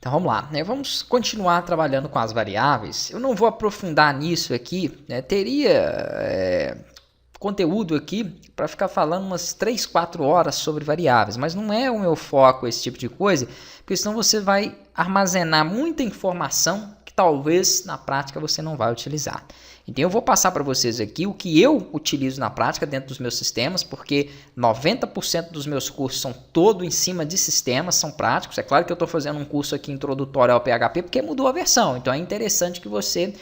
Então vamos lá, né? Vamos continuar trabalhando com as variáveis. Eu não vou aprofundar nisso aqui, né? Teria conteúdo aqui para ficar falando umas 3, 4 horas sobre variáveis, mas não é o meu foco esse tipo de coisa, porque senão você vai armazenar muita informação que talvez na prática você não vai utilizar. Então eu vou passar para vocês aqui o que eu utilizo na prática dentro dos meus sistemas, porque 90% dos meus cursos são todo em cima de sistemas, são práticos. É claro que eu estou fazendo um curso aqui introdutório ao PHP porque mudou a versão, então é interessante que você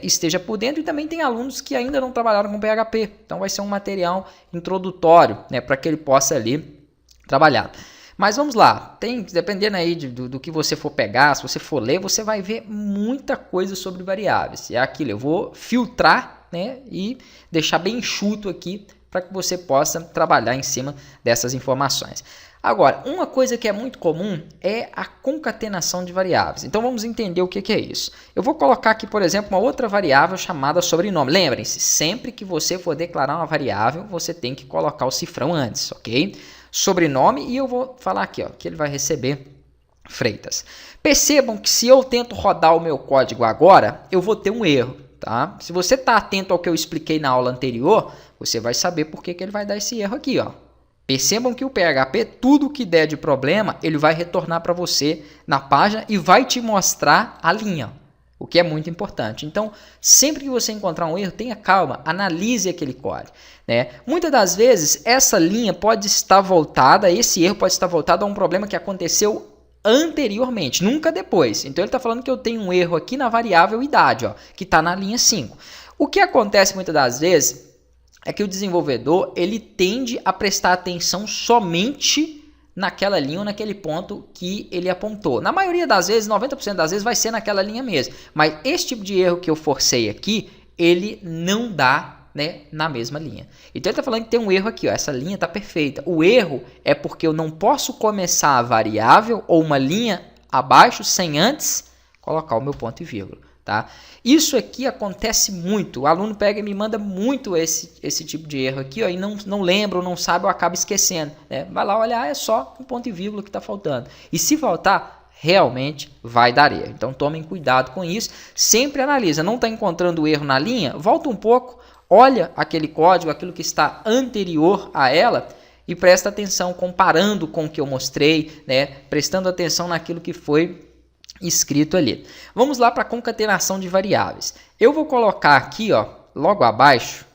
esteja por dentro, e também tem alunos que ainda não trabalharam com PHP, então vai ser um material introdutório, né, para que ele possa ali trabalhar. Mas vamos lá, dependendo aí do que você for pegar, se você for ler, você vai ver muita coisa sobre variáveis. É aquilo, eu vou filtrar, né, e deixar bem enxuto aqui para que você possa trabalhar em cima dessas informações. Agora, uma coisa que é muito comum é a concatenação de variáveis. Então vamos entender o que é isso. Eu vou colocar aqui, por exemplo, uma outra variável chamada sobrenome. Lembrem-se, sempre que você for declarar uma variável, você tem que colocar o cifrão antes, ok? Sobrenome, e eu vou falar aqui, ó, que ele vai receber Freitas. Percebam que se eu tento rodar o meu código agora, eu vou ter um erro, tá? Se você está atento ao que eu expliquei na aula anterior, você vai saber por que ele vai dar esse erro aqui, ó. Percebam que o PHP, tudo que der de problema, ele vai retornar para você na página e vai te mostrar a linha, o que é muito importante. Então, sempre que você encontrar um erro, tenha calma, analise aquele código, né? Muitas das vezes, essa linha pode estar voltada, esse erro pode estar voltado a um problema que aconteceu anteriormente, nunca depois. Então, ele está falando que eu tenho um erro aqui na variável idade, ó, que está na linha 5. O que acontece muitas das vezes é que o desenvolvedor ele tende a prestar atenção somente naquela linha ou naquele ponto que ele apontou. Na maioria das vezes, 90% das vezes vai ser naquela linha mesmo. Mas esse tipo de erro que eu forcei aqui, ele não dá, né, na mesma linha. Então ele está falando que tem um erro aqui, ó, essa linha está perfeita. O erro é porque eu não posso começar a variável ou uma linha abaixo sem antes colocar o meu ponto e vírgula. Tá? Isso aqui acontece muito, o aluno pega e me manda muito esse tipo de erro aqui, ó, e não lembra ou não sabe ou acaba esquecendo, né? Vai lá olhar, é só um ponto e vírgula que está faltando, e se faltar, realmente vai dar erro. Então tomem cuidado com isso, sempre analisa, não está encontrando o erro na linha, volta um pouco, olha aquele código, aquilo que está anterior a ela, e presta atenção, comparando com o que eu mostrei, né? Prestando atenção naquilo que foi escrito ali. Vamos lá para a concatenação de variáveis. Eu vou colocar aqui, ó, logo abaixo,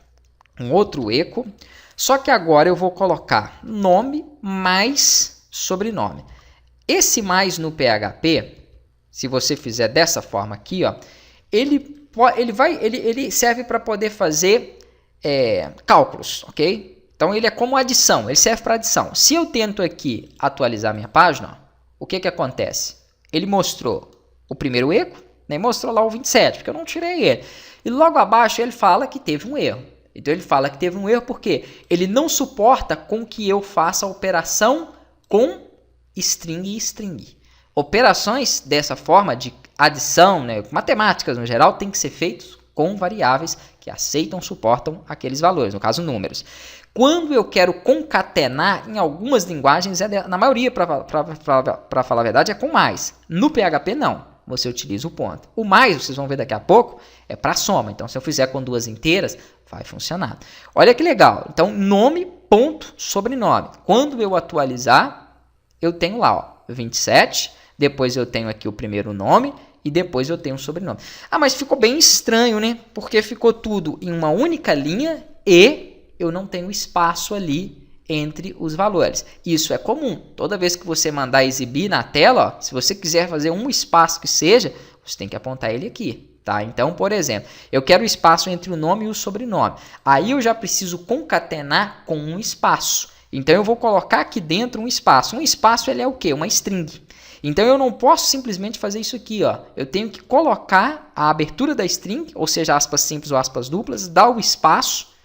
um outro eco, só que agora eu vou colocar nome mais sobrenome. Esse mais no PHP, se você fizer dessa forma aqui, ó, ele serve para poder fazer cálculos, ok? Então ele é como adição, ele serve para adição. Se eu tento aqui atualizar minha página, ó, o que acontece? Ele mostrou o primeiro eco, né? Mostrou lá o 27, porque eu não tirei ele. E logo abaixo ele fala que teve um erro. Então ele fala que teve um erro porque ele não suporta com que eu faça a operação com string e string. Operações dessa forma de adição, né, matemáticas no geral, tem que ser feitas com variáveis que aceitam, suportam aqueles valores, no caso números. Quando eu quero concatenar, em algumas linguagens, na maioria, para falar a verdade, é com mais. No PHP, não. Você utiliza o ponto. O mais, vocês vão ver daqui a pouco, é para soma. Então, se eu fizer com duas inteiras, vai funcionar. Olha que legal. Então, nome, ponto, sobrenome. Quando eu atualizar, eu tenho lá, ó, 27. Depois eu tenho aqui o primeiro nome e depois eu tenho o sobrenome. Ah, mas ficou bem estranho, né? Porque ficou tudo em uma única linha e eu não tenho espaço ali entre os valores. Isso é comum. Toda vez que você mandar exibir na tela, ó, se você quiser fazer um espaço que seja, você tem que apontar ele aqui. Tá? Então, por exemplo, eu quero o espaço entre o nome e o sobrenome. Aí eu já preciso concatenar com um espaço. Então eu vou colocar aqui dentro um espaço. Um espaço ele é o quê? Uma string. Então eu não posso simplesmente fazer isso aqui, ó. Eu tenho que colocar a abertura da string, ou seja, aspas simples ou aspas duplas, dar o espaço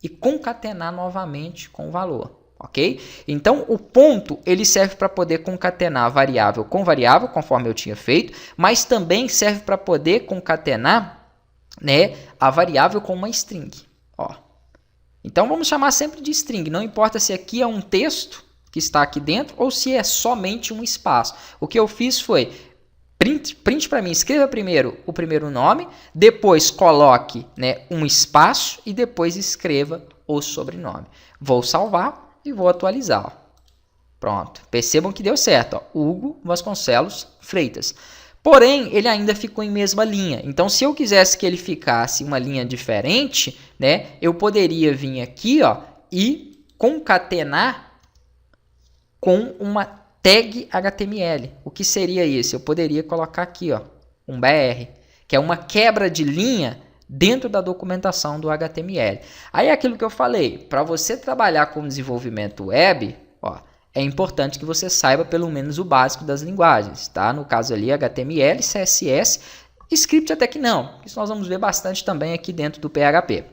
e concatenar novamente com o valor, ok? Então, o ponto ele serve para poder concatenar variável com variável, conforme eu tinha feito, mas também serve para poder concatenar, né, a variável com uma string. Ó. Então, vamos chamar sempre de string, não importa se aqui é um texto que está aqui dentro ou se é somente um espaço. O que eu fiz foi print para mim, escreva primeiro o primeiro nome, depois coloque, né, um espaço e depois escreva o sobrenome. Vou salvar e vou atualizar. Ó. Pronto, percebam que deu certo. Ó. Hugo Vasconcelos Freitas. Porém, ele ainda ficou em mesma linha. Então, se eu quisesse que ele ficasse uma linha diferente, né, eu poderia vir aqui, ó, e concatenar com uma tag HTML. O que seria isso? Eu poderia colocar aqui, ó, um BR, que é uma quebra de linha dentro da documentação do HTML. Aí é aquilo que eu falei, para você trabalhar com desenvolvimento web, ó, é importante que você saiba pelo menos o básico das linguagens, tá? No caso ali, HTML, CSS, script até que não. Isso nós vamos ver bastante também aqui dentro do PHP.